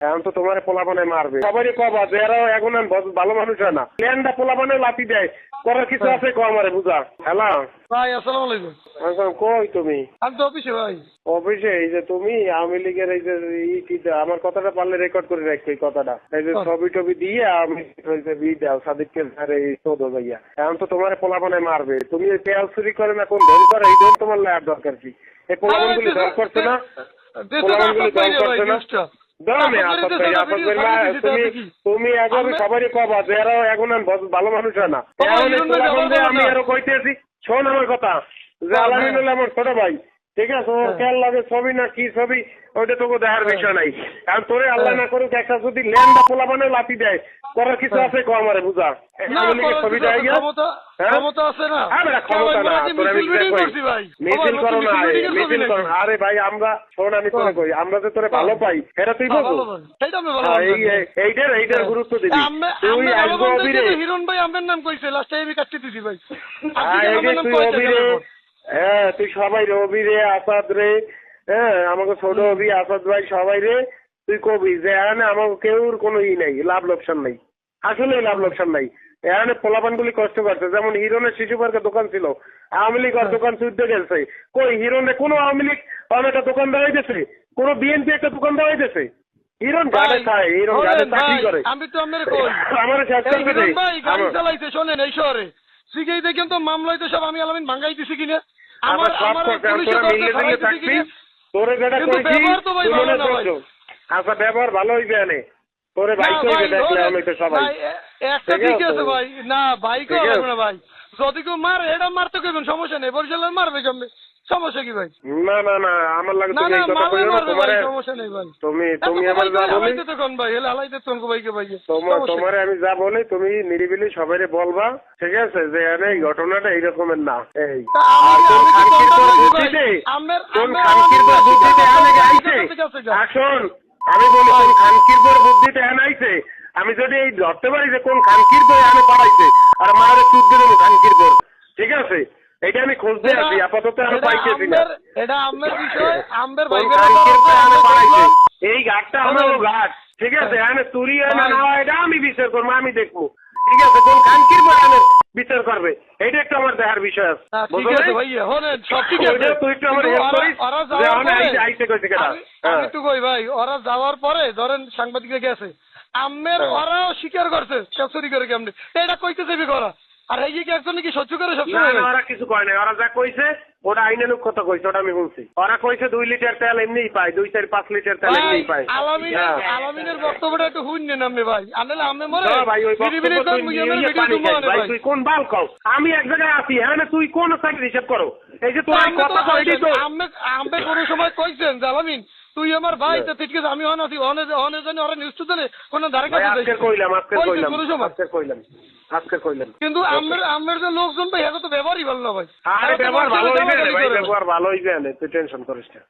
এখন তো তোমার পোলাপানে মারবে সবারই কবা যে এরাও এখন ভালো মানুষ হয় না ল্যান্ডা পোলাপানে লাথি দেয় করার কিছু আছে কো আমারে বুঝা। হ্যালো ভাই আসসালামু আলাইকুম। কই তুমি? আমি তো অফিসে ভাই। অফিসে? এই যে তুমি আওয়ামী লীগের এই যে আমার কথাটা পারলে রেকর্ড করে রাখছো এই কথাটা, এই যে ছবি টবি দিয়ে আমি দাও সাদিককে এই চোদ ভাইয়া এখন তো তোমার পোলাপানে মারবে। তুমি তেল চুরি করে না কোন ধর করে এই ধর তোমার লাভ দরকার কি? এই পোলাপান গুলি ধর করছে না, পোলাপান গুলি ধর করছে না। তুমি এখন সবারই কবা যে এরাও এখন ভালো মানুষ হয় না। আমি আরো কইতেছি শোন আমার কথা যে আলামিন হলো আমার ছোট ভাই, ঠিক আছে? ও খেয়াল লাগে ছবি না কি ছবি ওইটা তোকে দেখার বিষয় নাই। কারণ তোরে আল্লাহ না করুক একটা যদি ল্যান্ডা পোলাপানে লাথি দেয় করার কিছু আছে কো আমারে বুঝা। ছবি দেয় ক্ষমতা না মিছিল করো না মিছিল করো। আরে ভাই আমরা শোন আমি তোরে কই আমরা যে তোরে ভালো পাই এটা তুই বল এইটার গুরুত্ব দিবি। তুই আসবো অবিরে হিরণ ভাই আমার নাম কইছে লাস্টে আমি কাটতে দিছি ভাই। তুই অবিরে হ্যাঁ তুই সবাই রে অবিরে আসাদ রে হ্যাঁ আমাকে ছোট অবি আসাদ ভাই সবাই রে তুই কবি যে এখানে আমাকে কেউর কোনো নাই লাভ লোকসান নাই, আসলে লাভ লোকসান নাই। এখানে পোলাপান গুলি কষ্ট করছে যেমন হিরনের শিশু পার্কের দোকান ছিল আওয়ামী লীগ আর দোকান চুদ্ধে গেছে কই হিরনে কোনো আওয়ামী লীগ একটা দোকান দেওয়াই দিয়েছে কোনো বিএনপি একটা দোকান দেওয়াই দিয়েছে? হিরন গাড়ে খায় হিরন গাড়ে চাকরি করে। আমি তো আপনার কই আমার শেষ করতে দেই গাড়ি চালাইছে শোনেন এই শহরে সিগেই দেখেন তো মামলা হইতে সব আমি আলামিন ভাঙাই দিছি কিনা আমার তোরে যেটা কইছি আচ্ছা ব্যবহার ভালো হইবে আনে তোরে বাইক হইবে দেখলে আমি তো সবাই একটা ঠিক আছে ভাই না বাইক হবে না ভাই যদি কেউ মারে এটা মারতে কইবেন সমস্যা নেই বরিশালে মারবে কেমনে সমস্যা কি ভাই? না না না আমার লাগে তুমি এই কথা কইও না তোমারে সমস্যা নেই ভাই তুমি আমার যা বলি তো কোন ভাই হেলা হালাইতে কোন ভাইকে ভাই তোমারে আমি যা বলি তুমি নিরিবিলি সবাইরে বলবা, ঠিক আছে? যে এই ঘটনাটা এইরকমের না এই কোন খানকির বুদ্ধিতে এনে আইছে আসুন আমি বলি কোন খানকির বুদ্ধিতে এনে আইছে আমি যদি এই ধরতে পারি যে কোন খানকির বই এনে পাঠাইছে আর মারে চুদ দিয়ে দেবো খানকির বোর, ঠিক আছে? এটা আমি খুঁজতে আছি আপাতত আমি পাইতেছি না। এটা আমের বিষয় আমের ভাই পাঠাইছে এই ঘাটটা আমার ঘাট, ঠিক আছে? এখানে চুরি না নেওয়া এটা আমি বিচার করবো আমি দেখবো, ঠিক আছে? কোন খানকির বই এনে বিচার করবে এইটা একটু আমার দেখার বিষয় আছে। আমি তো কই ভাই ওরা যাওয়ার পরে ধরেন সাংবাদিকরা গেছে আমের ওরাও স্বীকার করছে চুরি করে কেমনে এটা কইতে যাবি করা আর এই কি একজন কি সহ্য করে সবসময়? ওরা কিছু কয় নাই, ওরা যা কইছে ওটা আইনানুক কথা কইছে ওটা আমি শুনছি। ওরা কইছে 2 লিটার তেল এমনিই পায় 2, 4, 5 লিটার তেল এমনিই পায়। আলামিনের বক্তব্যটা একটু শুনলেন আপনি ভাই আনলে আমি মরে ভাই ওই ভাই তুই কোন বাল কও আমি এক জায়গায় আছি হ্যাঁ তুই কোন সাইড হিসাব করো এই যে তোর কথা কইলি তো আমি কোন সময় কইছেন যে আলামিন তুই আমার ভাই তো ঠিক আছে আমি অন আছি অনে জানি ওরা নিউজ তো জানে কোন ধারে কাছে আজকে কইলাম কিন্তু আমার যে লোকজন ভাই এত তো ব্যবহারই ভালো না ভাই। আরে ব্যবহার ভালো হইবে ভাই ব্যবহার ভালো হইবে তুই টেনশন করিস না।